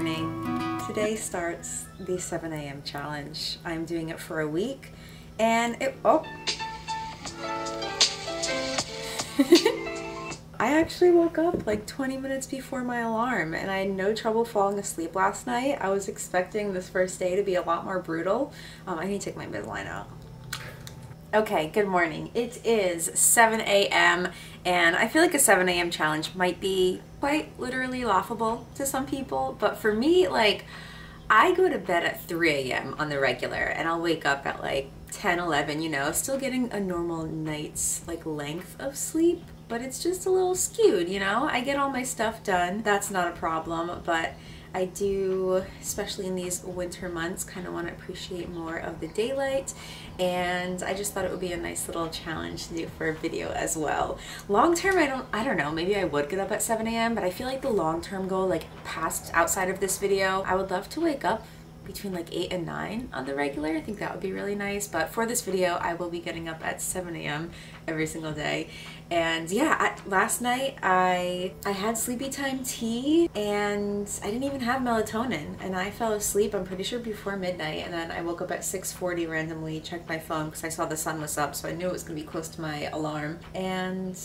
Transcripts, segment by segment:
morning. Today starts the 7 a.m. challenge. I'm doing it for a week and I actually woke up like 20 minutes before my alarm and I had no trouble falling asleep last night. I was expecting this first day to be a lot more brutal. I need to take my midline out. Okay, good morning. It is 7 a.m. and I feel like a 7 a.m. challenge might be quite literally laughable to some people, but for me, like, I go to bed at 3 a.m. on the regular and I'll wake up at like 10, 11, you know, still getting a normal night's like length of sleep, but it's just a little skewed, you know? I get all my stuff done. That's not a problem, but I do, especially in these winter months, kind of want to appreciate more of the daylight, and I just thought it would be a nice little challenge to do for a video as well. Long term, I don't know, maybe I would get up at 7 a.m., but I feel like the long term goal, like past outside of this video, I would love to wake up between like 8 and 9 on the regular. I think that would be really nice, but for this video I will be getting up at 7 a.m. every single day. And yeah, last night I had sleepy time tea and I didn't even have melatonin and I fell asleep, I'm pretty sure before midnight, and then I woke up at 6:40 randomly, checked my phone because I saw the sun was up, so I knew it was gonna be close to my alarm, and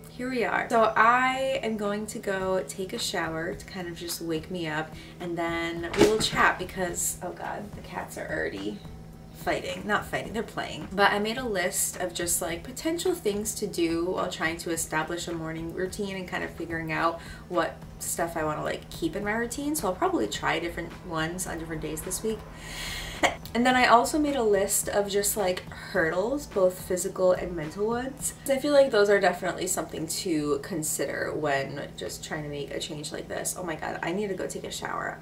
here we are. So I am going to go take a shower to kind of just wake me up, and then we will chat because, oh god, the cats are already fighting. Not fighting, they're playing. But I made a list of just like potential things to do while trying to establish a morning routine and kind of figuring out what stuff I want to like keep in my routine. So I'll probably try different ones on different days this week. And then I also made a list of just like hurdles, both physical and mental ones. I feel like those are definitely something to consider when just trying to make a change like this. Oh my god, I need to go take a shower.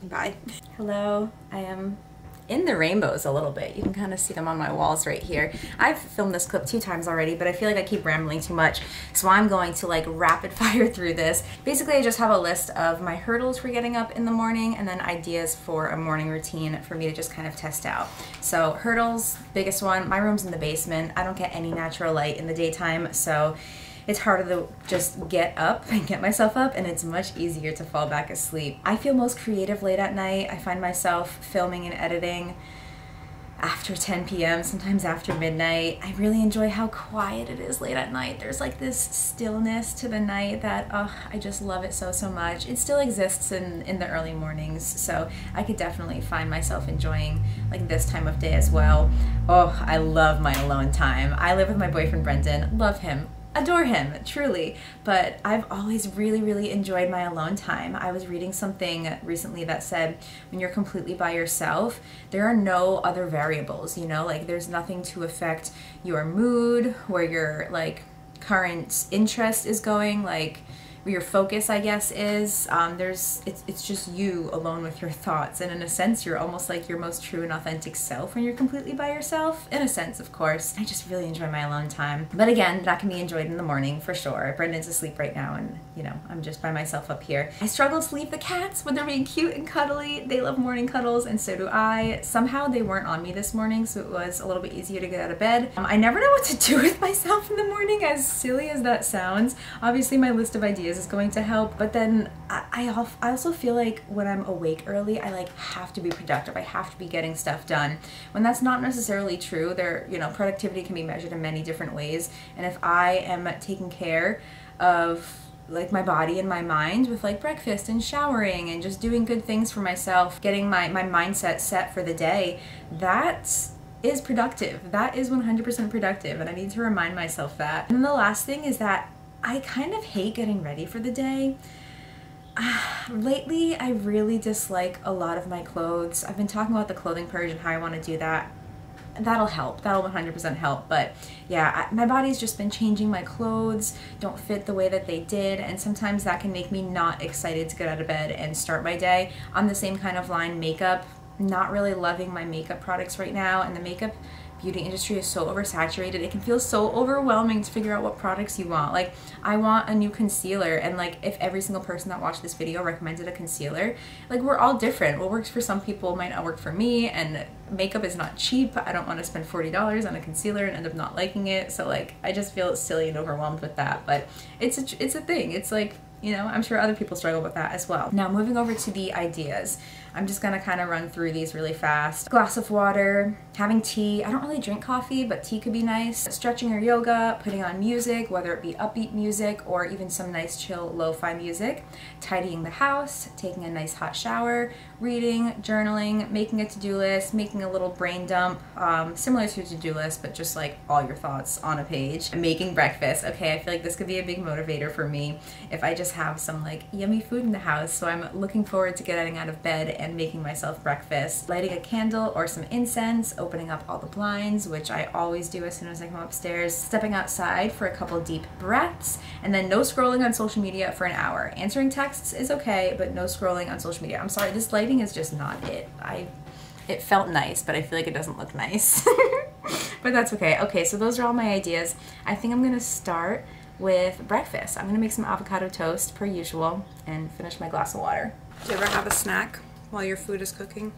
Bye. Hello, I am in the rainbows a little bit. You can kind of see them on my walls right here. I've filmed this clip 2 times already, but I feel like I keep rambling too much, so I'm going to like rapid fire through this. Basically, I just have a list of my hurdles for getting up in the morning and then ideas for a morning routine for me to just kind of test out. So hurdles, biggest one, my room's in the basement. I don't get any natural light in the daytime, so it's harder to just get up and get myself up, and it's much easier to fall back asleep. I feel most creative late at night. I find myself filming and editing after 10 p.m., sometimes after midnight. I really enjoy how quiet it is late at night. There's like this stillness to the night that, I just love it so, so much. It still exists in the early mornings, so I could definitely find myself enjoying like this time of day as well. Oh, I love my alone time. I live with my boyfriend Brendan, love him. Adore him, truly, but I've always really enjoyed my alone time. I was reading something recently that said when you're completely by yourself, there are no other variables, you know, like there's nothing to affect your mood, where your like current interest is going, like where your focus, I guess, is. It's just you alone with your thoughts, and in a sense you're almost like your most true and authentic self when you're completely by yourself, in a sense, of course. I just really enjoy my alone time, but again, that can be enjoyed in the morning for sure. Brendan's asleep right now and you know, I'm just by myself up here. I struggle to leave the cats when they're being cute and cuddly. They love morning cuddles and so do I. Somehow they weren't on me this morning, so it was a little bit easier to get out of bed. I never know what to do with myself in the morning, as silly as that sounds. Obviously my list of ideas is going to help, but then I also feel like when I'm awake early, I like have to be productive. I have to be getting stuff done, when that's not necessarily true. You know, productivity can be measured in many different ways, and if I am taking care of like my body and my mind with like breakfast and showering and just doing good things for myself, getting my mindset set for the day, that is productive. That is 100% productive, and I need to remind myself that. And then the last thing is that I kind of hate getting ready for the day. Lately, I really dislike a lot of my clothes. I've been talking about the clothing purge and how I want to do that. That'll help. That'll 100% help. But yeah, my body's just been changing. My clothes don't fit the way that they did, and sometimes that can make me not excited to get out of bed and start my day. On the same kind of line, makeup. Not really loving my makeup products right now, and the makeup beauty industry is so oversaturated. It can feel so overwhelming to figure out what products you want. Like, I want a new concealer, and like if every single person that watched this video recommended a concealer, like we're all different. What works for some people might not work for me, and makeup is not cheap. I don't want to spend $40 on a concealer and end up not liking it. So like I just feel silly and overwhelmed with that, but it's a thing. It's like You know, I'm sure other people struggle with that as well. Now moving over to the ideas. I'm just gonna kind of run through these really fast. Glass of water, having tea. I don't really drink coffee, but tea could be nice. Stretching or yoga, putting on music, whether it be upbeat music or even some nice chill lo-fi music. Tidying the house, taking a nice hot shower, reading, journaling, making a to-do list, making a little brain dump, similar to a to-do list, but just like all your thoughts on a page. Making breakfast. Okay, I feel like this could be a big motivator for me if I just have some like yummy food in the house. So I'm looking forward to getting out of bed and making myself breakfast. Lighting a candle or some incense, opening up all the blinds, which I always do as soon as I come upstairs. Stepping outside for a couple deep breaths, and then no scrolling on social media for an hour. Answering texts is okay, but no scrolling on social media. I'm sorry, this lighting is just not it. It felt nice, but I feel like it doesn't look nice. But that's okay. Okay, so those are all my ideas. I think I'm gonna start with breakfast. I'm gonna make some avocado toast per usual and finish my glass of water. Do you ever have a snack while your food is cooking?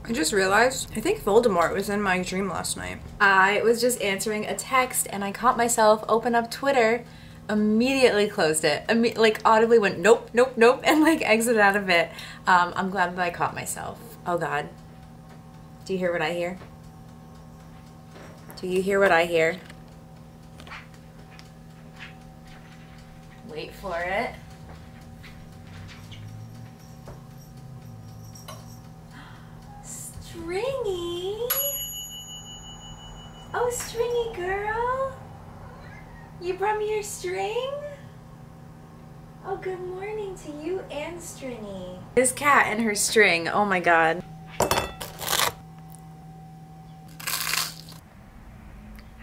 I just realized, I think Voldemort was in my dream last night. I was just answering a text and I caught myself open up Twitter, immediately closed it, like audibly went nope, nope, nope, and like exited out of it. I'm glad that I caught myself. Oh God. Do you hear what I hear? Do you hear what I hear? Wait for it. Stringy! Oh, Stringy girl! You brought me your string? Oh, good morning to you and Stringy. This cat and her string, oh my God.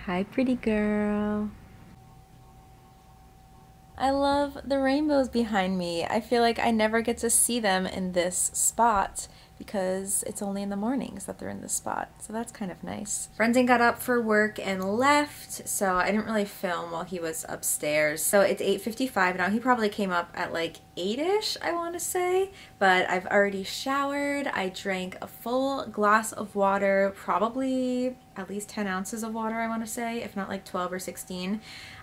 Hi, pretty girl. I love the rainbows behind me. I feel like I never get to see them in this spot because it's only in the mornings that they're in this spot. So that's kind of nice. Brendan got up for work and left, so I didn't really film while he was upstairs. So it's 8:55 now. He probably came up at like 8-ish, I want to say, but I've already showered. I drank a full glass of water, probably at least 10 ounces of water, I want to say, if not like 12 or 16.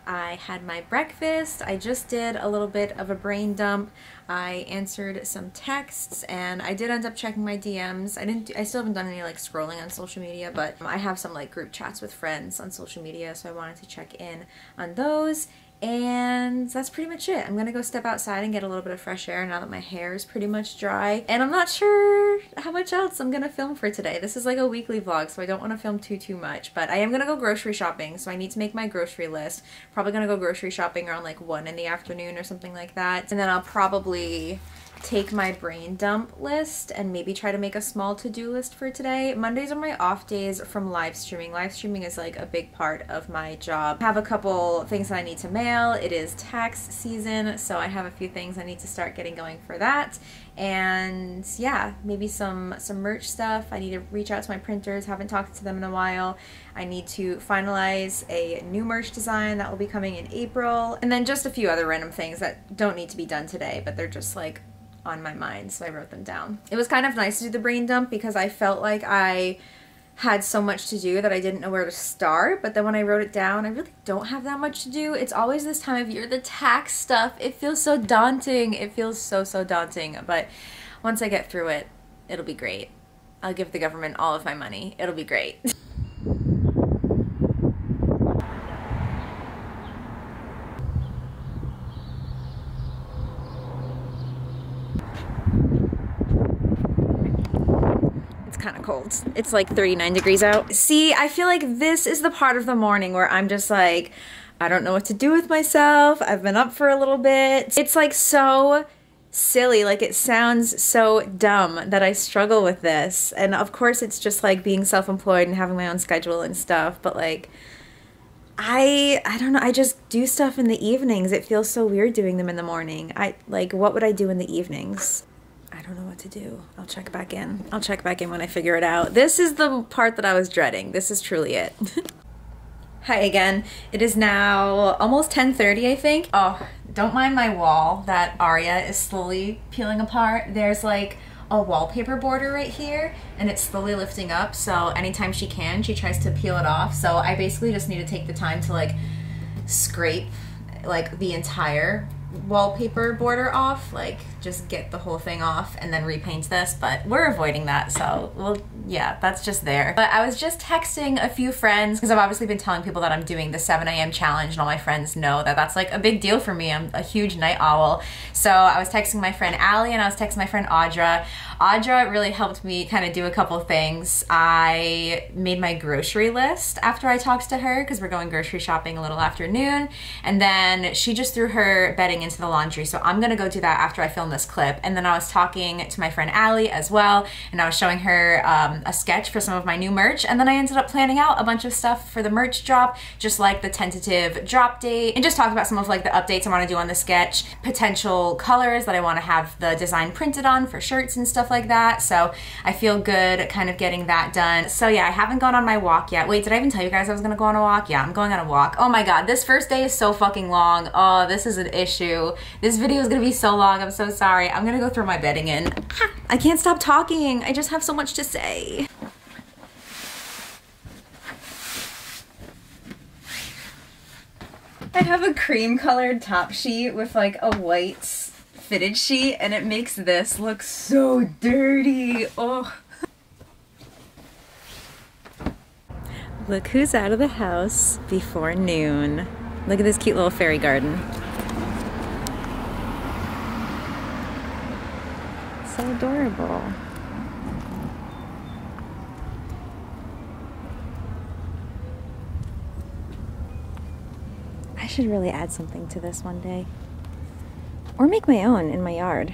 I had my breakfast. I just did a little bit of a brain dump. I answered some texts and I did end up checking my DMs. I still haven't done any like scrolling on social media, but I have some like group chats with friends on social media, so I wanted to check in on those. And that's pretty much it. I'm gonna go step outside and get a little bit of fresh air now that my hair is pretty much dry. And I'm not sure how much else I'm gonna film for today. This is like a weekly vlog, so I don't wanna film too much. But I am gonna go grocery shopping, so I need to make my grocery list. Probably gonna go grocery shopping around like 1 in the afternoon or something like that. And then I'll probably take my brain dump list and maybe try to make a small to-do list for today. Mondays are my off days from live streaming. Live streaming is like a big part of my job. I have a couple things that I need to mail. It is tax season, so I have a few things I need to start getting going for that. And yeah, maybe some merch stuff. I need to reach out to my printers, haven't talked to them in a while. I need to finalize a new merch design that will be coming in April. And then just a few other random things that don't need to be done today, but they're just like on my mind, so I wrote them down. It was kind of nice to do the brain dump because I felt like I had so much to do that I didn't know where to start, but then when I wrote it down, I really don't have that much to do. It's always this time of year, the tax stuff. It feels so daunting. It feels so daunting, but once I get through it, it'll be great. I'll give the government all of my money. It'll be great. Kind of cold. It's like 39 degrees out. See, I feel like this is the part of the morning where I'm just like, I don't know what to do with myself. I've been up for a little bit. It's like so silly, like it sounds so dumb that I struggle with this. And of course it's just like being self-employed and having my own schedule and stuff, but like I don't know, I just do stuff in the evenings. It feels so weird doing them in the morning. What would I do in the evenings? I don't know what to do. I'll check back in. I'll check back in when I figure it out. This is the part that I was dreading. This is truly it. Hi again. It is now almost 10:30, I think. Oh, don't mind my wall. That Aria is slowly peeling apart. There's like a wallpaper border right here and it's slowly lifting up. So anytime she can, she tries to peel it off. So I basically just need to take the time to like scrape like the entire wallpaper border off, like just get the whole thing off and then repaint this, but we're avoiding that, so well, yeah, that's just there. But I was just texting a few friends because I've obviously been telling people that I'm doing the 7 a.m. challenge, and all my friends know that that's like a big deal for me. I'm a huge night owl. So I was texting my friend Allie and I was texting my friend Audra. Audra really helped me kind of do a couple things. I made my grocery list after I talked to her because we're going grocery shopping a little afternoon, and then she just threw her bedding into the laundry, so I'm gonna go do that after I film this clip. And then I was talking to my friend Allie as well, and I was showing her a sketch for some of my new merch, and then I ended up planning out a bunch of stuff for the merch drop, just like the tentative drop date, and just talk about some of like the updates I want to do on the sketch, potential colors that I want to have the design printed on for shirts and stuff like that. So I feel good kind of getting that done. So yeah, I haven't gone on my walk yet. Wait, did I even tell you guys I was gonna go on a walk? Yeah, I'm going on a walk. Oh my god, this first day is so fucking long. Oh, this is an issue. This video is gonna be so long. I'm so sorry. I'm gonna go throw my bedding in. I can't stop talking. I just have so much to say. I have a cream colored top sheet with like a white fitted sheet, and it makes this look so dirty. Oh. Look who's out of the house before noon. Look at this cute little fairy garden. So adorable. I should really add something to this one day. Or make my own in my yard.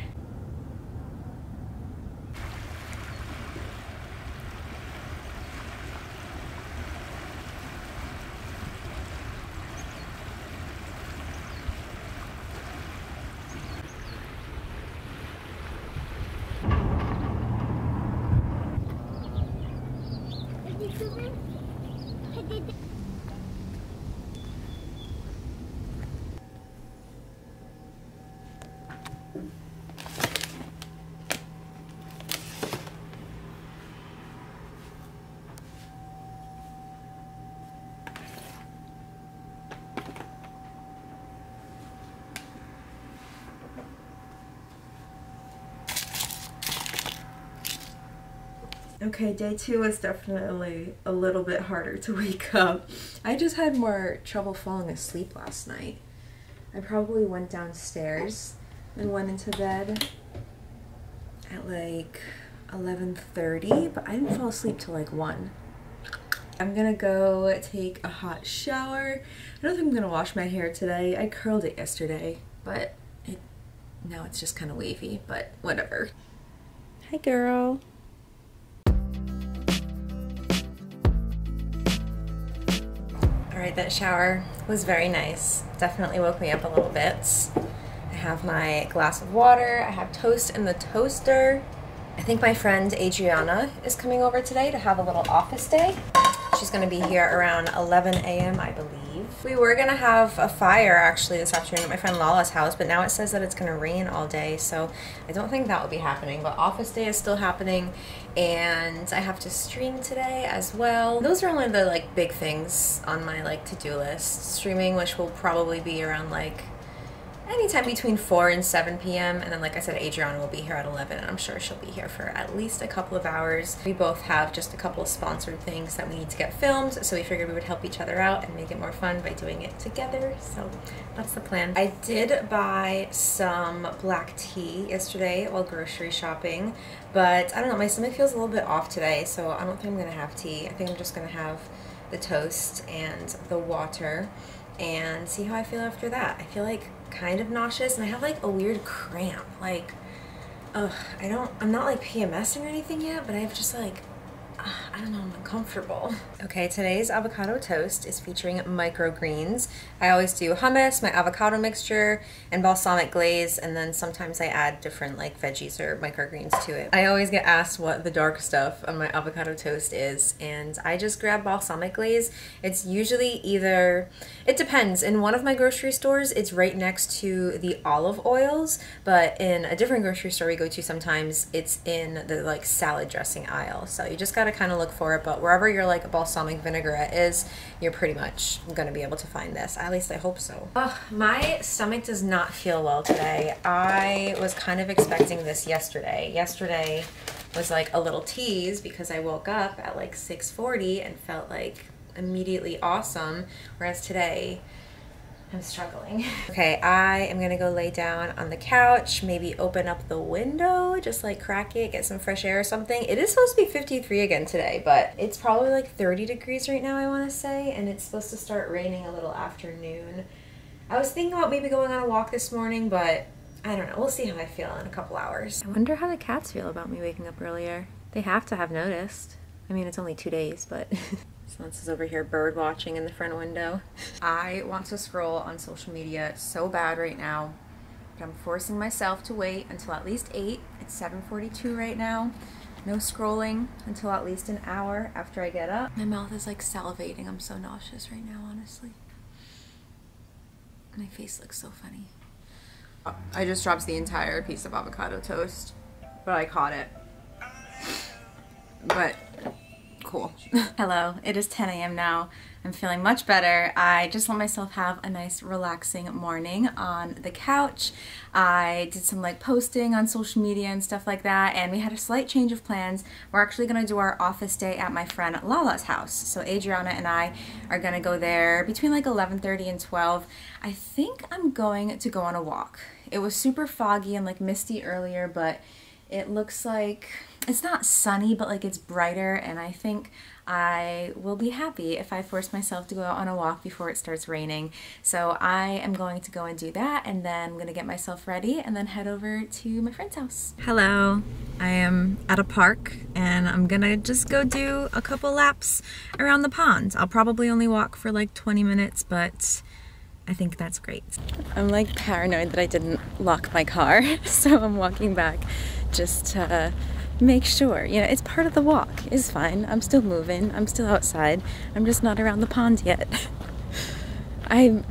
Okay, day 2 was definitely a little bit harder to wake up. I just had more trouble falling asleep last night. I probably went downstairs and went into bed at like 11:30, but I didn't fall asleep till like 1. I'm gonna go take a hot shower. I don't think I'm gonna wash my hair today. I curled it yesterday, but now it's just kind of wavy, but whatever. Hi, girl. Alright, that shower was very nice. Definitely woke me up a little bit. I have my glass of water, I have toast in the toaster. I think my friend Adriana is coming over today to have a little office day. She's gonna be here around 11 a.m. I believe. We were gonna have a fire actually this afternoon at my friend Lala's house, but now it says that it's gonna rain all day, so I don't think that will be happening, but office day is still happening, and I have to stream today as well. Those are only the like big things on my like to-do list. Streaming, which will probably be around like anytime between 4 and 7 p.m. And then like I said, Adriana will be here at 11, and I'm sure she'll be here for at least a couple of hours. We both have just a couple of sponsored things that we need to get filmed, so we figured we would help each other out and make it more fun by doing it together. So that's the plan. I did buy some black tea yesterday while grocery shopping, but I don't know, my stomach feels a little bit off today, so I don't think I'm gonna have tea. I think I'm just gonna have the toast and the water and see how I feel after that. I feel like kind of nauseous, and I have like a weird cramp. Like, I'm not like PMSing or anything yet, but I have just like, I don't know, I'm uncomfortable. Okay, today's avocado toast is featuring microgreens. I always do hummus, my avocado mixture, and balsamic glaze, and then sometimes I add different like veggies or microgreens to it. I always get asked what the dark stuff on my avocado toast is, and I just grab balsamic glaze. It's usually either, it depends. In one of my grocery stores, it's right next to the olive oils, but in a different grocery store we go to sometimes, it's in the like salad dressing aisle. So you just gotta kind of look for it, but wherever your like balsamic vinaigrette is, you're pretty much gonna be able to find this. At least I hope so. My stomach does not feel well today. I was kind of expecting this yesterday. Yesterday was like a little tease because I woke up at like 6:40 and felt like immediately awesome, whereas today I'm struggling. Okay, I am gonna go lay down on the couch, maybe open up the window, just like crack it, get some fresh air or something. It is supposed to be 53 again today, but it's probably like 30 degrees right now, I wanna say, and it's supposed to start raining a little afternoon. I was thinking about maybe going on a walk this morning, but I don't know, we'll see how I feel in a couple hours. I wonder how the cats feel about me waking up earlier. They have to have noticed. I mean, it's only 2 days, but Celeste is over here bird watching in the front window. I want to scroll on social media so bad right now, but I'm forcing myself to wait until at least 8. It's 7:42 right now. No scrolling until at least an hour after I get up. My mouth is like salivating. I'm so nauseous right now, honestly. My face looks so funny. I just dropped the entire piece of avocado toast, but I caught it. But cool. Hello, it is 10 a.m. now. I'm feeling much better. I just let myself have a nice relaxing morning on the couch. I did some like posting on social media and stuff like that, and we had a slight change of plans. We're actually gonna do our office day at my friend Lala's house. So Adriana and I are gonna go there between like 11:30 and 12. I think I'm going to go on a walk. It was super foggy and like misty earlier, but it looks like it's not sunny, but like it's brighter, and I think I will be happy if I force myself to go out on a walk before it starts raining. So I am going to go and do that, and then I'm going to get myself ready and then head over to my friend's house. Hello, I am at a park and I'm gonna just go do a couple laps around the pond. I'll probably only walk for like 20 minutes, but I think that's great. I'm like paranoid that I didn't lock my car, so I'm walking back just to make sure, you know, it's part of the walk. It's fine. I'm still moving. I'm still outside. I'm just not around the pond yet. I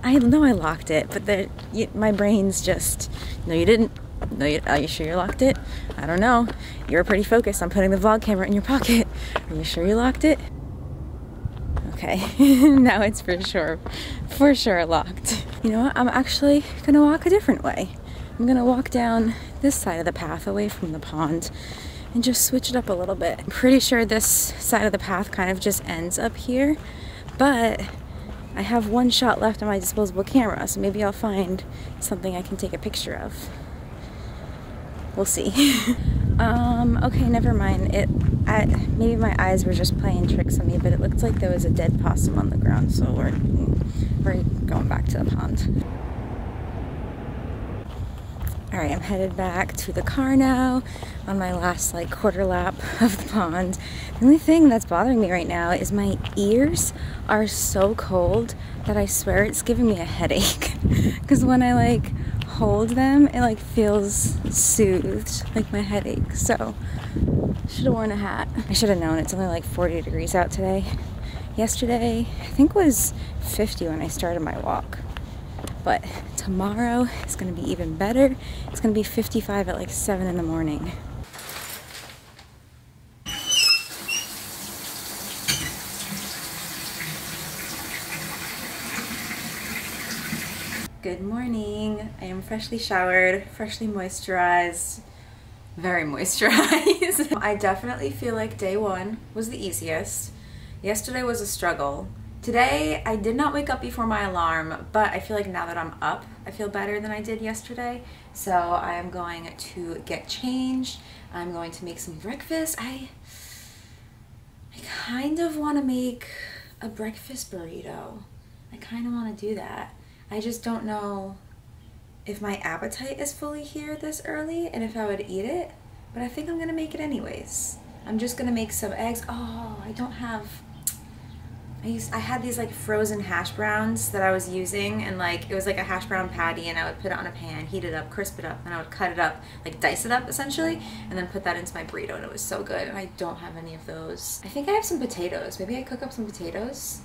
know I locked it, but my brain's just, no, you didn't. No, are you sure you locked it? I don't know. You were pretty focused on putting the vlog camera in your pocket. Are you sure you locked it? Okay, now it's for sure locked. You know what? I'm actually gonna walk a different way. I'm gonna walk down this side of the path away from the pond and just switch it up a little bit. I'm pretty sure this side of the path kind of just ends up here, but I have one shot left on my disposable camera, so maybe I'll find something I can take a picture of. We'll see. Okay, never mind. Maybe my eyes were just playing tricks on me, but it looked like there was a dead possum on the ground, so we're going back to the pond. Alright, I'm headed back to the car now on my last like quarter lap of the pond. The only thing that's bothering me right now is my ears are so cold that I swear it's giving me a headache. Because when I like hold them, it like feels soothed, like my headache. So, should have worn a hat. I should have known it's only like 40 degrees out today. Yesterday, I think was 50 when I started my walk. But tomorrow is going to be even better. It's going to be 55 at like 7 in the morning. Good morning. I am freshly showered, freshly moisturized, very moisturized. I definitely feel like day one was the easiest. Yesterday was a struggle. Today, I did not wake up before my alarm, but I feel like now that I'm up, I feel better than I did yesterday. So I am going to get changed. I'm going to make some breakfast. I kind of want to make a breakfast burrito. I kind of want to do that. I just don't know if my appetite is fully here this early and if I would eat it, but I think I'm going to make it anyways. I'm just going to make some eggs. Oh, I don't have... I had these like frozen hash browns that I was using, and like it was like a hash brown patty, and I would put it on a pan, heat it up, crisp it up, and I would cut it up, like dice it up essentially, and then put that into my burrito, and it was so good. And I don't have any of those. I think I have some potatoes. Maybe I cook up some potatoes?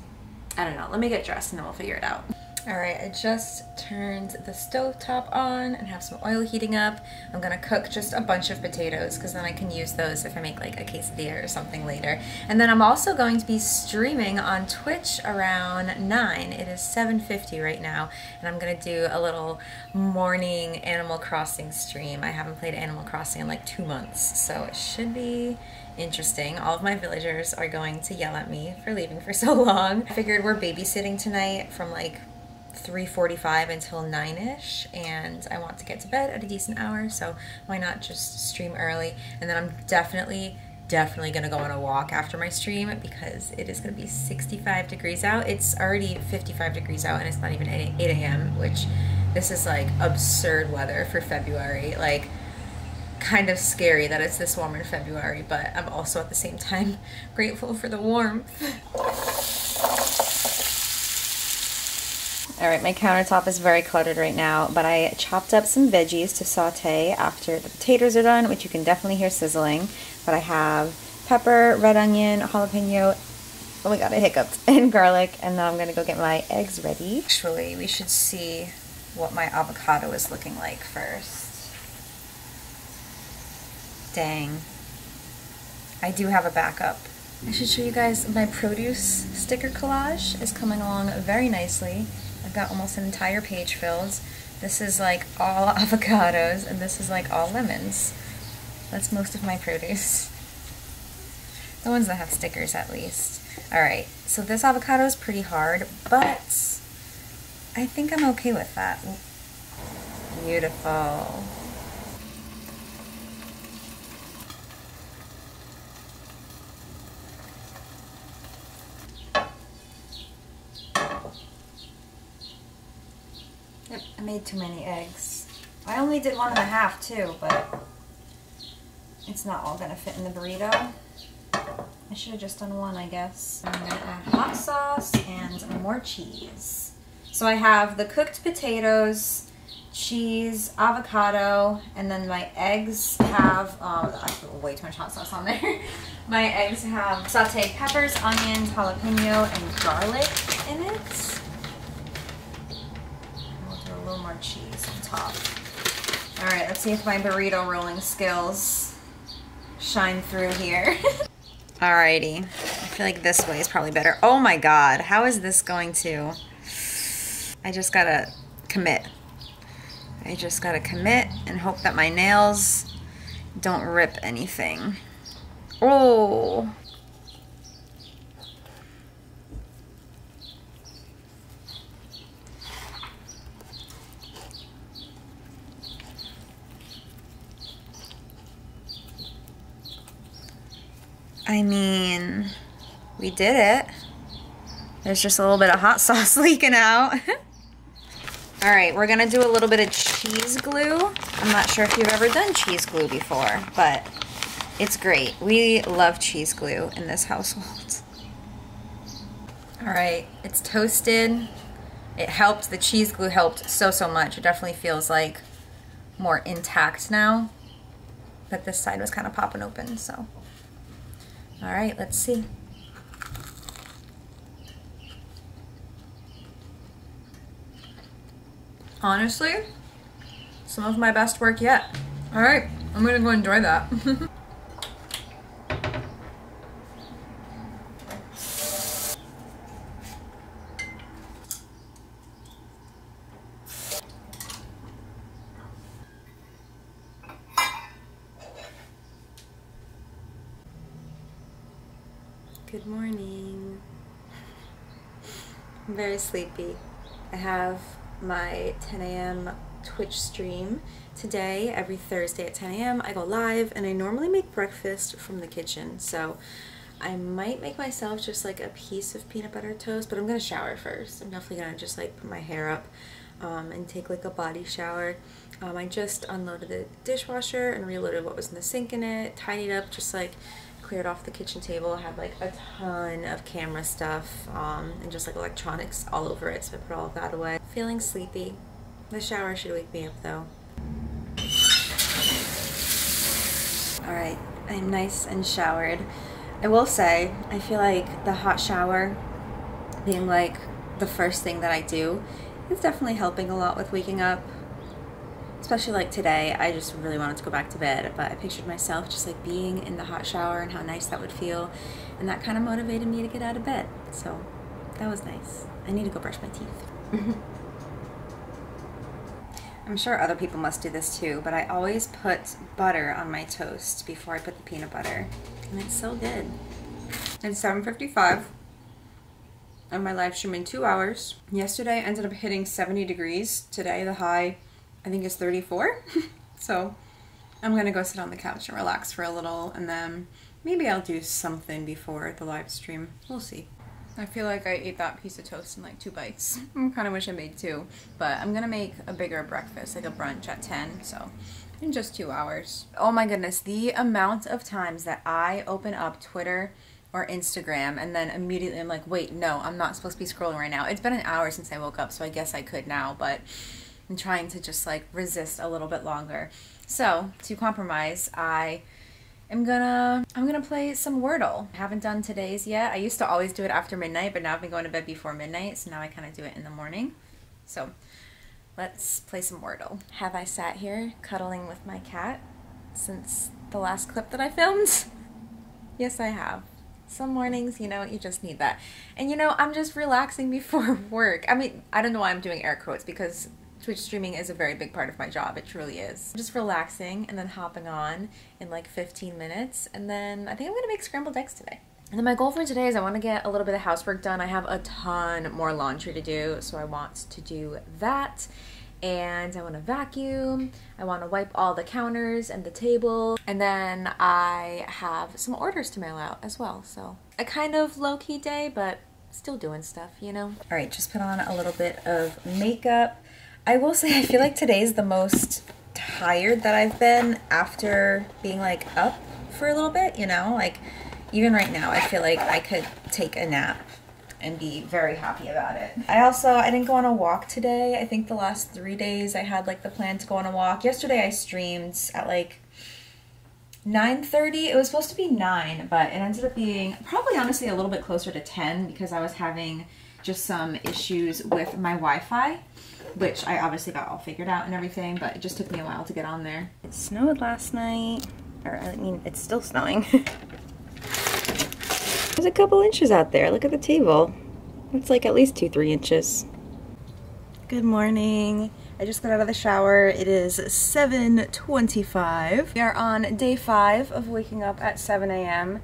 I don't know. Let me get dressed and then we'll figure it out. All right, I just turned the stove top on and have some oil heating up. I'm gonna cook just a bunch of potatoes because then I can use those if I make like a quesadilla or something later. And then I'm also going to be streaming on Twitch around 9. It is 7:50 right now, and I'm gonna do a little morning Animal Crossing stream. I haven't played Animal Crossing in like 2 months, so it should be interesting. All of my villagers are going to yell at me for leaving for so long. I figured we're babysitting tonight from like 3:45 until 9-ish, and I want to get to bed at a decent hour, so why not just stream early? And then I'm definitely gonna go on a walk after my stream because it is gonna be 65 degrees out. It's already 55 degrees out and it's not even 8 a.m., which this is like absurd weather for February. Like, kind of scary that it's this warm in February, but I'm also at the same time grateful for the warmth. All right, my countertop is very cluttered right now, but I chopped up some veggies to saute after the potatoes are done, which you can definitely hear sizzling. But I have pepper, red onion, jalapeno, oh my god, I hiccuped, and garlic, and now I'm gonna go get my eggs ready. Actually, we should see what my avocado is looking like first. Dang. I do have a backup. I should show you guys my produce sticker collage is coming along very nicely. I've got almost an entire page filled. This is like all avocados, and this is like all lemons. That's most of my produce. The ones that have stickers, at least. Alright, so this avocado is pretty hard, but I think I'm okay with that. Beautiful. Yep, I made too many eggs. I only did 1.5 too, but it's not all gonna fit in the burrito. I should have just done 1, I guess. I'm gonna add hot sauce and more cheese. So I have the cooked potatoes, cheese, avocado, and then my eggs have, I put way too much hot sauce on there. My eggs have sauteed peppers, onions, jalapeno, and garlic in it. A little more cheese on top. All right, let's see if my burrito rolling skills shine through here. Alrighty, I feel like this way is probably better. Oh my god, how is this going to... I just gotta commit. I just gotta commit and hope that my nails don't rip anything. Oh! I mean, we did it. There's just a little bit of hot sauce leaking out. All right, we're gonna do a little bit of cheese glue. I'm not sure if you've ever done cheese glue before, but it's great. We love cheese glue in this household. All right, it's toasted. It helped, the cheese glue helped so much. It definitely feels like more intact now, but this side was kind of popping open, so. All right, let's see. Honestly, some of my best work yet. All right, I'm gonna go enjoy that. Good morning. I'm very sleepy. I have my 10 a.m. Twitch stream today. Every Thursday at 10 a.m. I go live, and I normally make breakfast from the kitchen, so I might make myself just like a piece of peanut butter toast, but I'm gonna shower first. I'm definitely gonna just like put my hair up and take like a body shower. I just unloaded the dishwasher and reloaded what was in the sink in it, tidied up, just like cleared off the kitchen table. I had like a ton of camera stuff and just like electronics all over it, so I put all of that away. Feeling sleepy. The shower should wake me up though. Alright, I'm nice and showered. I will say, I feel like the hot shower being like the first thing that I do It's definitely helping a lot with waking up. Especially like today, I just really wanted to go back to bed, but I pictured myself just like being in the hot shower and how nice that would feel. And that kind of motivated me to get out of bed. So that was nice. I need to go brush my teeth. I'm sure other people must do this too, but I always put butter on my toast before I put the peanut butter. And it's so good. It's 7:55 and my live stream in 2 hours. Yesterday I ended up hitting 70 degrees. Today the high I think is 34. So I'm gonna go sit on the couch and relax for a little, and then maybe I'll do something before the live stream. We'll see. I feel like I ate that piece of toast in like 2 bites. I kind of wish I made 2, but I'm gonna make a bigger breakfast, like a brunch at 10, so in just 2 hours. Oh my goodness, the amount of times that I open up Twitter or Instagram and then immediately I'm like, wait, no, I'm not supposed to be scrolling right now. It's been an hour since I woke up, so I guess I could now, but I'm trying to just like resist a little bit longer. So to compromise, I'm gonna play some Wordle. I haven't done today's yet. I used to always do it after midnight, but now I've been going to bed before midnight, so now I kind of do it in the morning. So let's play some Wordle. Have I sat here cuddling with my cat since the last clip that I filmed? Yes, I have. Some mornings, you know, you just need that. And you know, I'm just relaxing before work. I mean, I don't know why I'm doing air quotes because Twitch streaming is a very big part of my job. It truly is. Just relaxing and then hopping on in like 15 minutes. And then I think I'm gonna make scrambled eggs today. And then my goal for today is I want to get a little bit of housework done. I have a ton more laundry to do, so I want to do that. And I want to vacuum. I want to wipe all the counters and the table. And then I have some orders to mail out as well. So a kind of low-key day, but still doing stuff, you know? All right, just put on a little bit of makeup. I will say I feel like today's the most tired that I've been after being like up for a little bit, you know? Like even right now I feel like I could take a nap and be very happy about it. I didn't go on a walk today. I think the last 3 days I had like the plan to go on a walk. Yesterday I streamed at like 9:30. It was supposed to be 9, but it ended up being probably honestly a little bit closer to 10 because I was having just some issues with my Wi-Fi, which I obviously got all figured out and everything, but it just took me a while to get on there. It snowed last night, or I mean, it's still snowing. There's a couple inches out there. Look at the table. It's like at least 2-3 inches. Good morning. I just got out of the shower. It is 7:25. We are on day 5 of waking up at 7 a.m.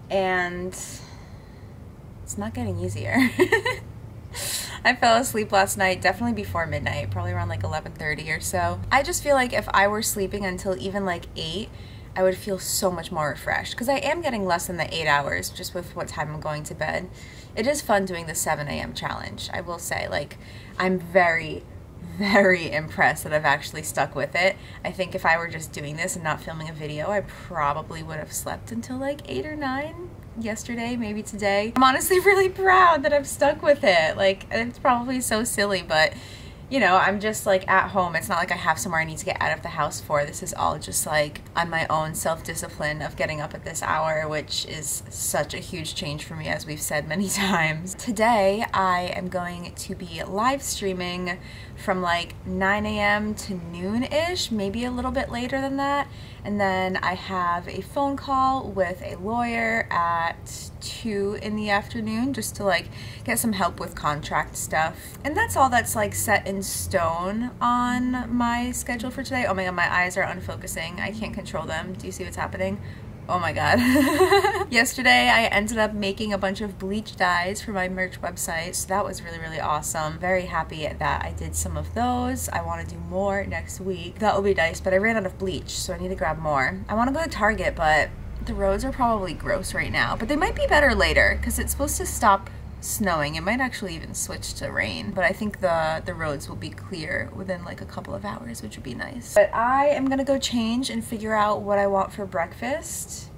and it's not getting easier. I fell asleep last night, definitely before midnight, probably around like 11:30 or so. I just feel like if I were sleeping until even like 8, I would feel so much more refreshed because I am getting less than the 8 hours just with what time I'm going to bed. It is fun doing the 7 a.m. challenge, I will say. Like, I'm very, very impressed that I've actually stuck with it. I think if I were just doing this and not filming a video, I probably would have slept until like 8 or 9 yesterday, maybe today. I'm honestly really proud that I've stuck with it. Like, it's probably so silly, but you know, I'm just like at home. It's not like I have somewhere I need to get out of the house for. This is all just like on my own self-discipline of getting up at this hour, which is such a huge change for me, as we've said many times. Today, I am going to be live streaming from like 9 a.m. to noon-ish, maybe a little bit later than that. And then I have a phone call with a lawyer at 2 in the afternoon just to like get some help with contract stuff. And that's all that's like set in stone on my schedule for today. Oh my god, my eyes are unfocusing. I can't control them. Do you see what's happening? Oh my god. Yesterday I ended up making a bunch of bleach dyes for my merch website, so that was really, really awesome. Very happy that I did some of those. I want to do more next week. That will be nice, but I ran out of bleach, so I need to grab more. I want to go to Target, but the roads are probably gross right now, but they might be better later because it's supposed to stop snowing. It might actually even switch to rain, but I think the roads will be clear within like a couple of hours, which would be nice. But I am gonna go change and figure out what I want for breakfast.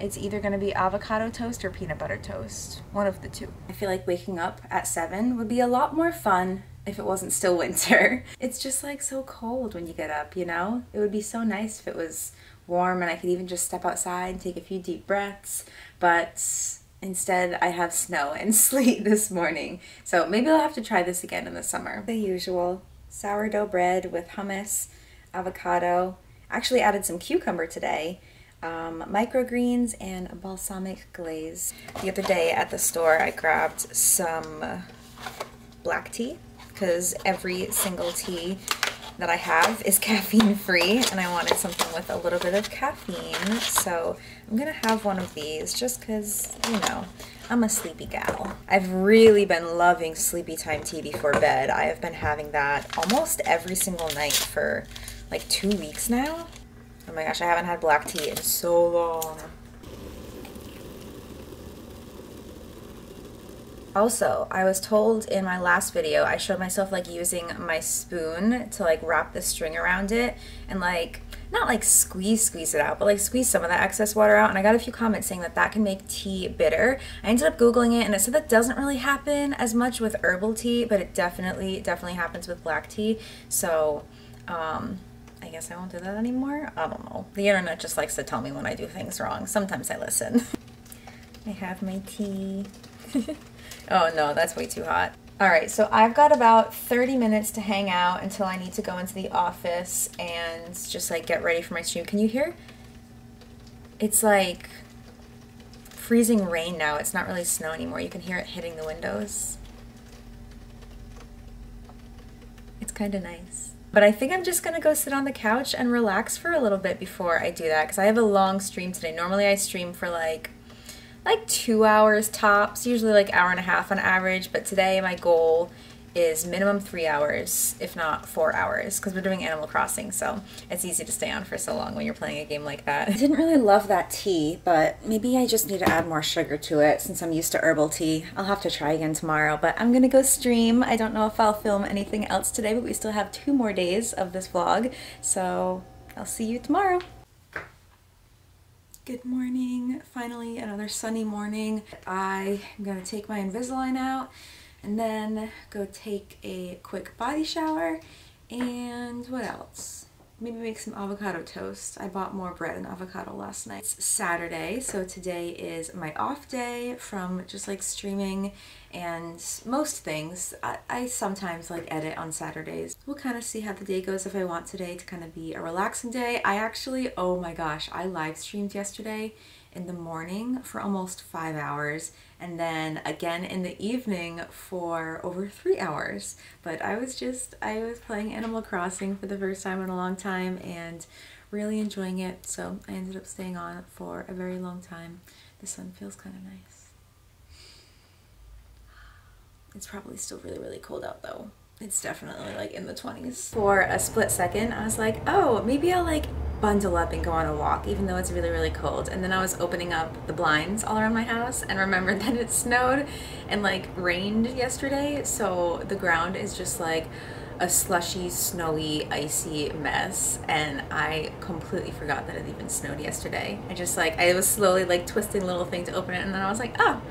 It's either gonna be avocado toast or peanut butter toast, one of the two. I feel like waking up at 7 would be a lot more fun if it wasn't still winter. It's just like so cold when you get up, you know? It would be so nice if it was warm and I could even just step outside and take a few deep breaths, but Instead, I have snow and sleet this morning. So maybe I'll have to try this again in the summer. The usual sourdough bread with hummus, avocado. Actually added some cucumber today. Microgreens and balsamic glaze. The other day at the store I grabbed some black tea because every single tea that I have is caffeine free and I wanted something with a little bit of caffeine, so I'm gonna have one of these just because, you know, I'm a sleepy gal. I've really been loving sleepy time tea before bed. I have been having that almost every single night for like 2 weeks now. Oh my gosh, I haven't had black tea in so long. Also, I was told in my last video, I showed myself like using my spoon to like wrap the string around it and like, not like squeeze it out, but like squeeze some of that excess water out. And I got a few comments saying that that can make tea bitter. I ended up Googling it and it said that doesn't really happen as much with herbal tea, but it definitely happens with black tea. So, I guess I won't do that anymore. I don't know. The internet just likes to tell me when I do things wrong. Sometimes I listen. I have my tea. Oh no, that's way too hot. Alright, so I've got about 30 minutes to hang out until I need to go into the office and just like get ready for my stream. Can you hear? It's like freezing rain now. It's not really snow anymore. You can hear it hitting the windows. It's kind of nice. But I think I'm just gonna go sit on the couch and relax for a little bit before I do that because I have a long stream today. Normally I stream for like 2 hours tops, usually like hour and a half on average, but today my goal is minimum 3 hours, if not 4 hours, because we're doing Animal Crossing, so it's easy to stay on for so long when you're playing a game like that. I didn't really love that tea, but maybe I just need to add more sugar to it since I'm used to herbal tea. I'll have to try again tomorrow, but I'm gonna go stream. I don't know if I'll film anything else today, but we still have 2 more days of this vlog, so I'll see you tomorrow. Good morning. Finally another sunny morning. I am going to take my Invisalign out and then go take a quick body shower and what else? Maybe make some avocado toast. I bought more bread and avocado last night. It's Saturday, so today is my off day from just like streaming and most things. I sometimes like edit on Saturdays. We'll kind of see how the day goes if I want today to kind of be a relaxing day. I actually, oh my gosh, I live streamed yesterday in the morning for almost 5 hours and then again in the evening for over 3 hours. But I was playing Animal Crossing for the first time in a long time and really enjoying it, so I ended up staying on for a very long time. The sun feels kind of nice. It's probably still really cold out though. It's definitely like in the 20s. For a split second, I was like, oh, maybe I'll like bundle up and go on a walk even though it's really cold. And then I was opening up the blinds all around my house and remembered that it snowed and like rained yesterday. So the ground is just like a slushy, snowy, icy mess. And I completely forgot that it even snowed yesterday. I was slowly like twisting a little thing to open it and then I was like, oh,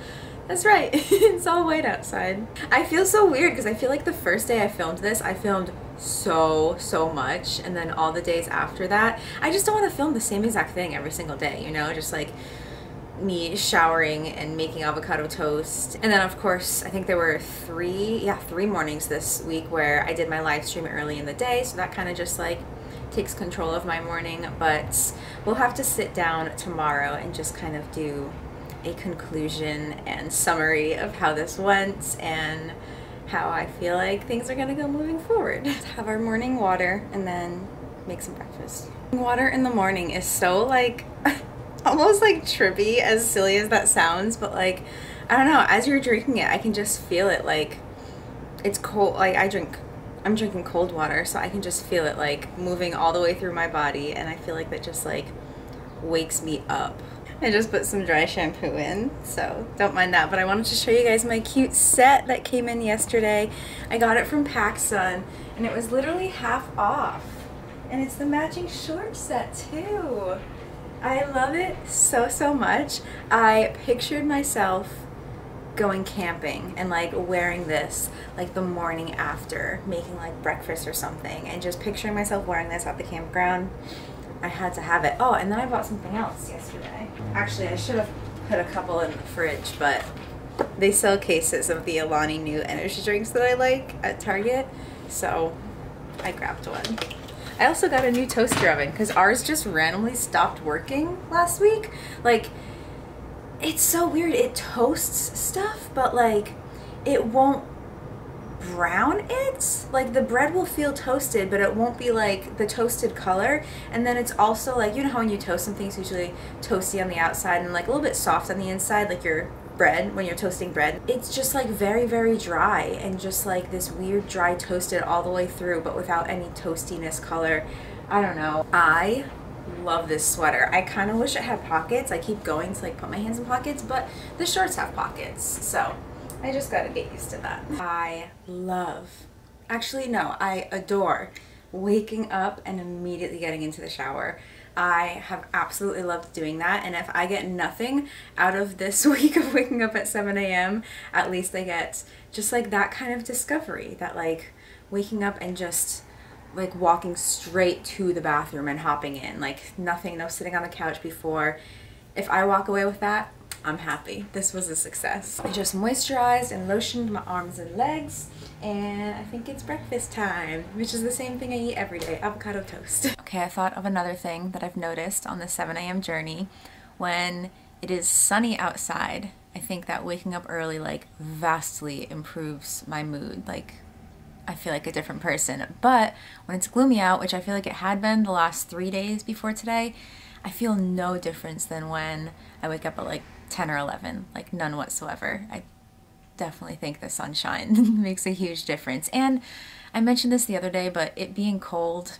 that's right, it's all white outside. I feel so weird because I feel like the first day I filmed this, I filmed so much, and then all the days after that, I just don't want to film the same exact thing every single day, you know, just like me showering and making avocado toast. And then of course, I think there were three mornings this week where I did my live stream early in the day, so that kind of just like takes control of my morning. But we'll have to sit down tomorrow and just kind of do a conclusion and summary of how this went and how I feel like things are gonna go moving forward. Let's have our morning water and then make some breakfast. Water in the morning is so like almost like trippy, as silly as that sounds, but like I don't know, as you're drinking it I can just feel it, like it's cold. Like I'm drinking cold water, so I can just feel it like moving all the way through my body, and I feel like that just like wakes me up. I just put some dry shampoo in, so don't mind that. But I wanted to show you guys my cute set that came in yesterday. I got it from PacSun, and it was literally half off. And it's the matching short set too. I love it so much. I pictured myself going camping and like wearing this like the morning after, making like breakfast or something, and just picturing myself wearing this at the campground. I had to have it. Oh, and then I bought something else yesterday. Actually, I should have put a couple in the fridge, but they sell cases of the Alani Nu energy drinks that I like at Target, so I grabbed one. I also got a new toaster oven because ours just randomly stopped working last week. Like, it's so weird. It toasts stuff, but like it won't brown it. Like the bread will feel toasted, but it won't be like the toasted color. And then it's also like, you know how when you toast something, it's usually toasty on the outside and like a little bit soft on the inside, like your bread when you're toasting bread. It's just like very, very dry and just like this weird dry toasted all the way through, but without any toastiness color. I don't know. I love this sweater. I kind of wish it had pockets. I keep going to like put my hands in pockets, but the shorts have pockets, so I just gotta get used to that. I love, actually no, I adore waking up and immediately getting into the shower. I have absolutely loved doing that, and if I get nothing out of this week of waking up at 7 a.m., at least I get just like that kind of discovery, that like waking up and just like walking straight to the bathroom and hopping in, like nothing, no sitting on the couch before. If I walk away with that, I'm happy. This was a success. I just moisturized and lotioned my arms and legs, and I think it's breakfast time, which is the same thing I eat every day, avocado toast. Okay, I thought of another thing that I've noticed on the 7 a.m. journey. When it is sunny outside, I think that waking up early like vastly improves my mood. Like, I feel like a different person. But when it's gloomy out, which I feel like it had been the last 3 days before today, I feel no difference than when I wake up at like 10 or 11, like none whatsoever. I definitely think the sunshine makes a huge difference. And I mentioned this the other day, but it being cold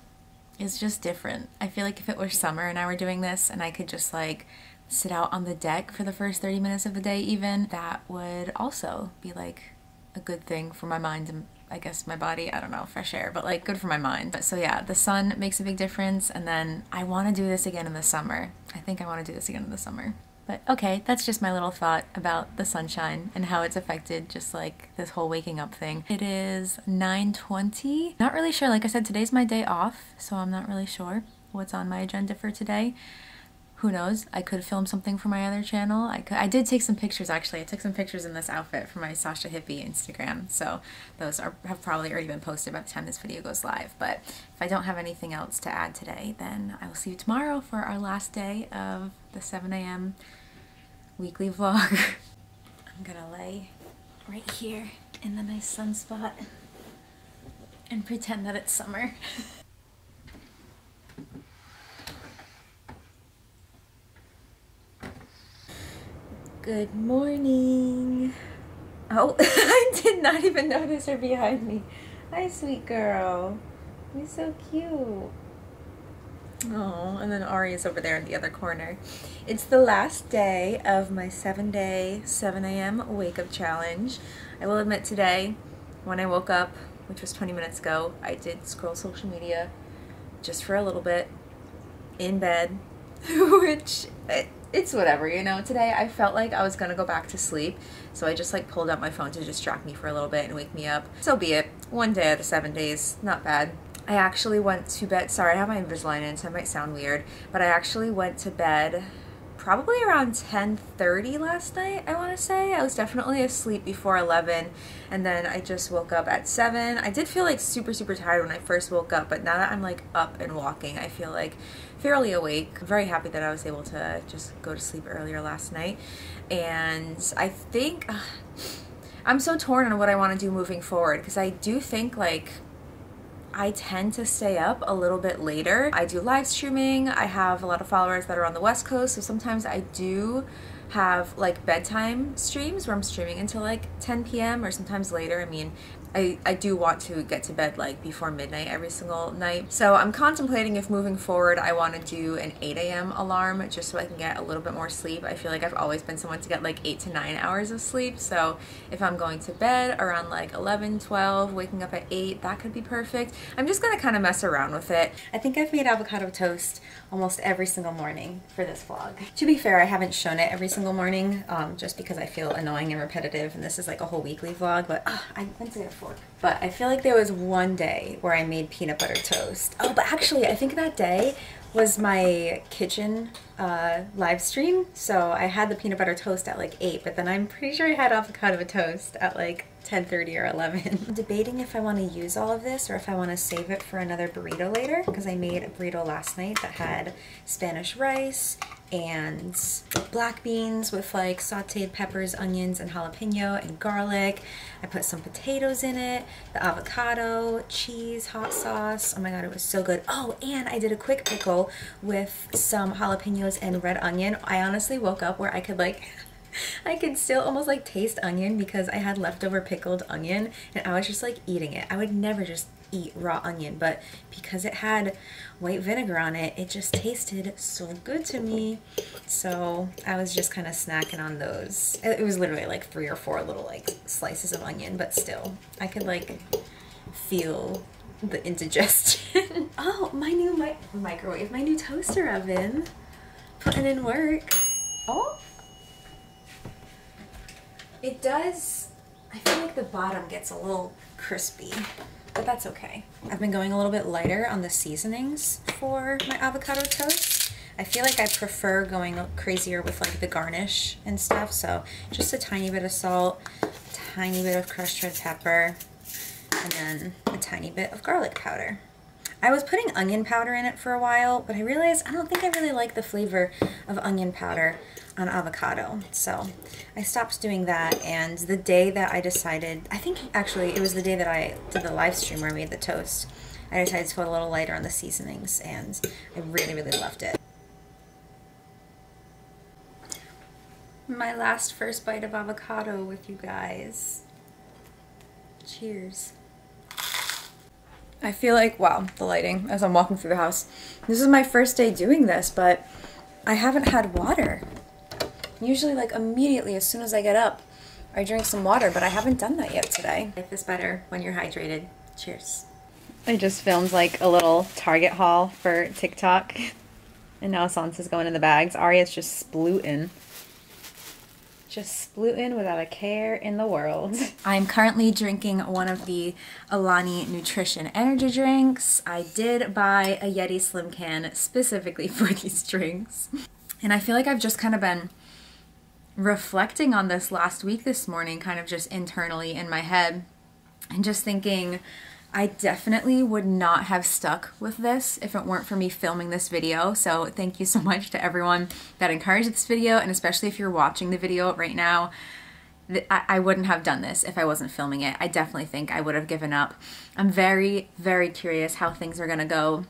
is just different. I feel like if it were summer and I were doing this and I could just like sit out on the deck for the first 30 minutes of the day even, that would also be like a good thing for my mind and I guess my body. I don't know, fresh air, but like good for my mind. But so yeah, the sun makes a big difference, and then I want to do this again in the summer. I think I want to do this again in the summer. But okay, that's just my little thought about the sunshine and how it's affected just like this whole waking up thing. It is 9:20. Not really sure. Like I said, today's my day off, so I'm not really sure what's on my agenda for today. Who knows? I could film something for my other channel. I did take some pictures actually. I took some pictures in this outfit for my Sasha Hippie Instagram, so those have probably already been posted by the time this video goes live. But if I don't have anything else to add today, then I will see you tomorrow for our last day of the 7 a.m. weekly vlog. I'm gonna lay right here in the nice sunspot and pretend that it's summer. Good morning. Oh, I did not even notice her behind me. Hi, sweet girl. You're so cute. Oh, and then Ari is over there in the other corner. It's the last day of my 7-day, 7 a.m. wake-up challenge. I will admit today, when I woke up, which was 20 minutes ago, I did scroll social media just for a little bit in bed, which... it's whatever, you know. Today I felt like I was gonna go back to sleep, so I just like pulled out my phone to distract me for a little bit and wake me up. So be it. 1 day out of 7 days, not bad. I actually went to bed, sorry I have my Invisalign in so it might sound weird, but I actually went to bed probably around 10:30 last night, I want to say. I was definitely asleep before 11, and then I just woke up at 7. I did feel like super tired when I first woke up, but now that I'm like up and walking, I feel like fairly awake. I'm very happy that I was able to just go to sleep earlier last night, and I think I'm so torn on what I want to do moving forward, because I do think like I tend to stay up a little bit later. I do live streaming. I have a lot of followers that are on the West Coast, so sometimes I do have like bedtime streams where I'm streaming until like 10 p.m. or sometimes later. I mean, I do want to get to bed like before midnight every single night. So I'm contemplating if moving forward I want to do an 8 a.m. alarm just so I can get a little bit more sleep. I feel like I've always been someone to get like 8 to 9 hours of sleep. So if I'm going to bed around like 11, 12, waking up at 8, that could be perfect. I'm just going to kind of mess around with it. I think I've made avocado toast almost every single morning for this vlog. To be fair, I haven't shown it every single morning just because I feel annoying and repetitive, and this is like a whole weekly vlog, but I went to get a fork. But I feel like there was one day where I made peanut butter toast. Oh, but actually I think that day was my kitchen live stream. So I had the peanut butter toast at like 8, but then I'm pretty sure I had avocado toast at like 10:30 or 11. I'm debating if I want to use all of this or if I want to save it for another burrito later, because I made a burrito last night that had Spanish rice and black beans with like sauteed peppers, onions, and jalapeno and garlic. I put some potatoes in it, the avocado, cheese, hot sauce. Oh my god, it was so good. Oh, and I did a quick pickle with some jalapenos and red onion. I honestly woke up where I could like I could still almost like taste onion because I had leftover pickled onion and I was just like eating it. I would never just eat raw onion, but because it had white vinegar on it, it just tasted so good to me. So I was just kind of snacking on those. It was literally like 3 or 4 little like slices of onion, but still I could like feel the indigestion. Oh, my new microwave, my new toaster oven, putting in work. Oh, it does, I feel like the bottom gets a little crispy, but that's okay. I've been going a little bit lighter on the seasonings for my avocado toast. I feel like I prefer going crazier with like the garnish and stuff, so just a tiny bit of salt, tiny bit of crushed red pepper, and then a tiny bit of garlic powder. I was putting onion powder in it for a while, but I realized I don't think I really like the flavor of onion powder on avocado, so I stopped doing that. And the day that I decided, I think actually it was the day that I did the live stream where I made the toast, I decided to go a little lighter on the seasonings, and I really, really loved it. My last first bite of avocado with you guys. Cheers. I feel like, wow, the lighting as I'm walking through the house. This is my first day doing this, but I haven't had water. Usually like immediately as soon as I get up, I drink some water, but I haven't done that yet today. Life is better when you're hydrated. Cheers. I just filmed like a little Target haul for TikTok, and now Sansa's going in the bags. Arya's just splooting. Just splooting without a care in the world. I'm currently drinking one of the Alani Nutrition energy drinks. I did buy a Yeti Slim can specifically for these drinks. And I feel like I've just kind of been reflecting on this last week this morning, kind of just internally in my head, and just thinking I definitely would not have stuck with this if it weren't for me filming this video. So thank you so much to everyone that encouraged this video, and especially if you're watching the video right now. I wouldn't have done this if I wasn't filming it. I definitely think I would have given up. I'm very, very curious how things are gonna go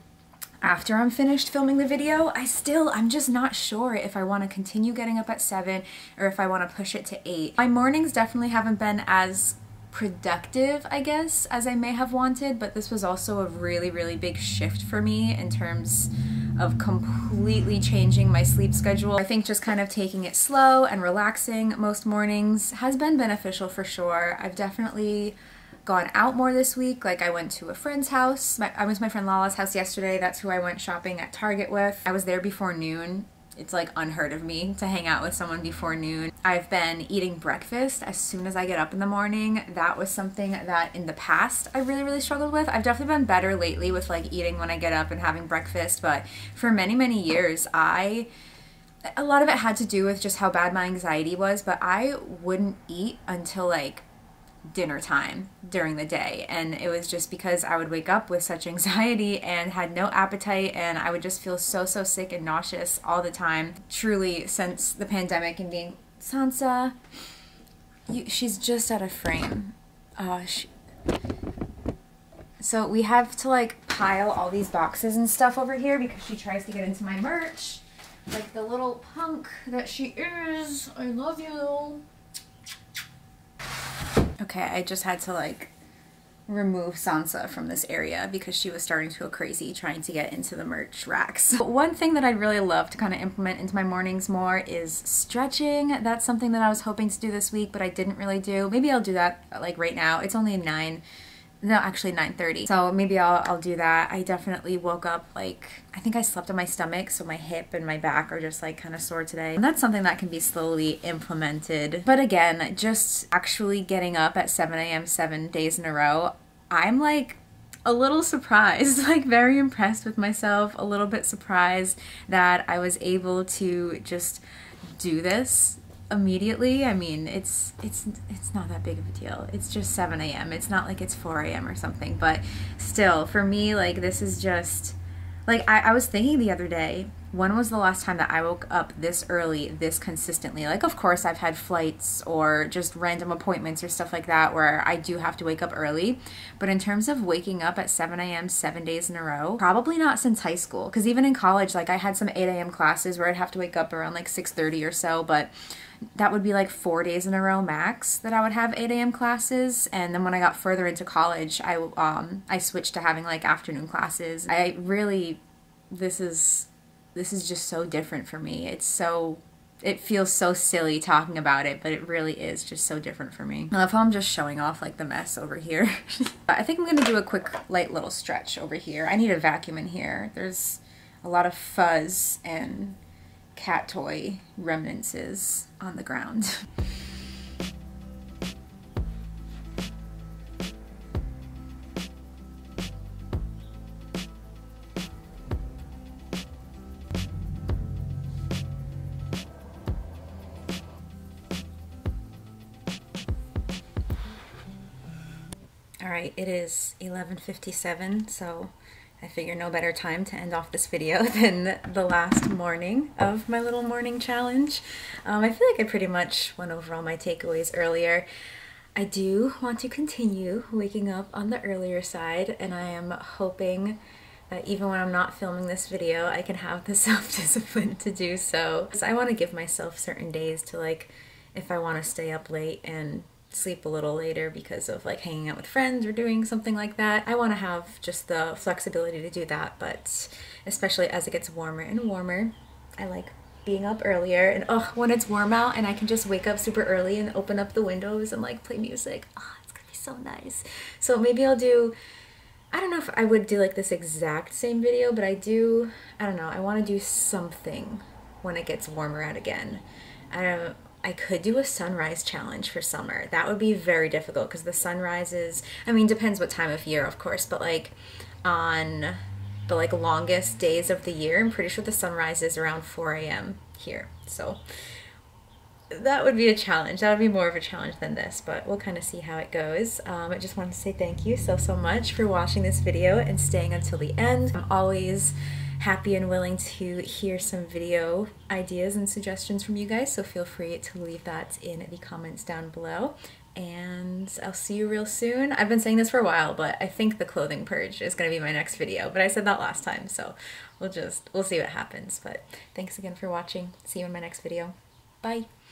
after I'm finished filming the video. I'm just not sure if I want to continue getting up at 7 or if I want to push it to 8. My mornings definitely haven't been as productive, I guess, as I may have wanted, but this was also a really, really big shift for me in terms of completely changing my sleep schedule. I think just kind of taking it slow and relaxing most mornings has been beneficial for sure. I've definitely gone out more this week. Like I went to a friend's house. I went to my friend Lala's house yesterday. That's who I went shopping at Target with. I was there before noon. It's like unheard of me to hang out with someone before noon. I've been eating breakfast as soon as I get up in the morning. That was something that in the past I really, really struggled with. I've definitely been better lately with like eating when I get up and having breakfast, but for many, many years, a lot of it had to do with just how bad my anxiety was, but I wouldn't eat until like dinner time during the day, and it was just because I would wake up with such anxiety and had no appetite, and I would just feel so sick and nauseous all the time. Truly, since the pandemic and being Sansa, she's just out of frame. So we have to like pile all these boxes and stuff over here because she tries to get into my merch like the little punk that she is. I love you. Okay, I just had to like remove Sansa from this area because she was starting to go crazy trying to get into the merch racks. But one thing that I'd really love to kind of implement into my mornings more is stretching. That's something that I was hoping to do this week, but I didn't really do. Maybe I'll do that like right now. It's only 9:30. So maybe I'll do that. I definitely woke up like, I think I slept on my stomach, so my hip and my back are just like kind of sore today. And that's something that can be slowly implemented. But again, just actually getting up at 7 a.m. 7 days in a row, I'm like a little surprised, like very impressed with myself, a little bit surprised that I was able to just do this immediately. I mean, it's not that big of a deal. It's just 7 a.m. It's not like it's 4 a.m. or something, but still, for me, like, this is just, like, I was thinking the other day, when was the last time that I woke up this early, this consistently? Like, of course, I've had flights or just random appointments or stuff like that where I do have to wake up early. But in terms of waking up at 7 a.m. 7 days in a row, probably not since high school. Because even in college, like, I had some 8 a.m. classes where I'd have to wake up around like 6:30 or so, but that would be like 4 days in a row max that I would have 8 a.m. classes. And then when I got further into college, I switched to having like afternoon classes. I really, this is just so different for me. It feels so silly talking about it, but it really is just so different for me. I love how I'm just showing off like the mess over here. I think I'm gonna do a quick light little stretch over here. I need a vacuum in here. There's a lot of fuzz and cat toy remnants on the ground. Alright, it is 11:57, so I figure no better time to end off this video than the last morning of my little morning challenge. I feel like I pretty much went over all my takeaways earlier. I do want to continue waking up on the earlier side, and I am hoping that even when I'm not filming this video, I can have the self-discipline to do so. So I want to give myself certain days to, like, if I want to stay up late and sleep a little later because of like hanging out with friends or doing something like that, I want to have just the flexibility to do that. But especially as it gets warmer and warmer, I like being up earlier. And oh, when it's warm out and I can just wake up super early and open up the windows and like play music, oh, it's gonna be so nice. So maybe I'll do, I don't know if I would do like this exact same video, but I don't know, I want to do something when it gets warmer out again. I could do a sunrise challenge for summer. That would be very difficult because the sunrises, I mean, depends what time of year, of course, but like on the like longest days of the year, I'm pretty sure the sunrise is around 4 a.m. here. So that would be a challenge. That would be more of a challenge than this, but we'll kind of see how it goes. I just want to say thank you so much for watching this video and staying until the end. I'm always happy and willing to hear some video ideas and suggestions from you guys, so feel free to leave that in the comments down below, and I'll see you real soon. I've been saying this for a while, but I think the clothing purge is going to be my next video, but I said that last time, so we'll see what happens. But thanks again for watching. See you in my next video. Bye!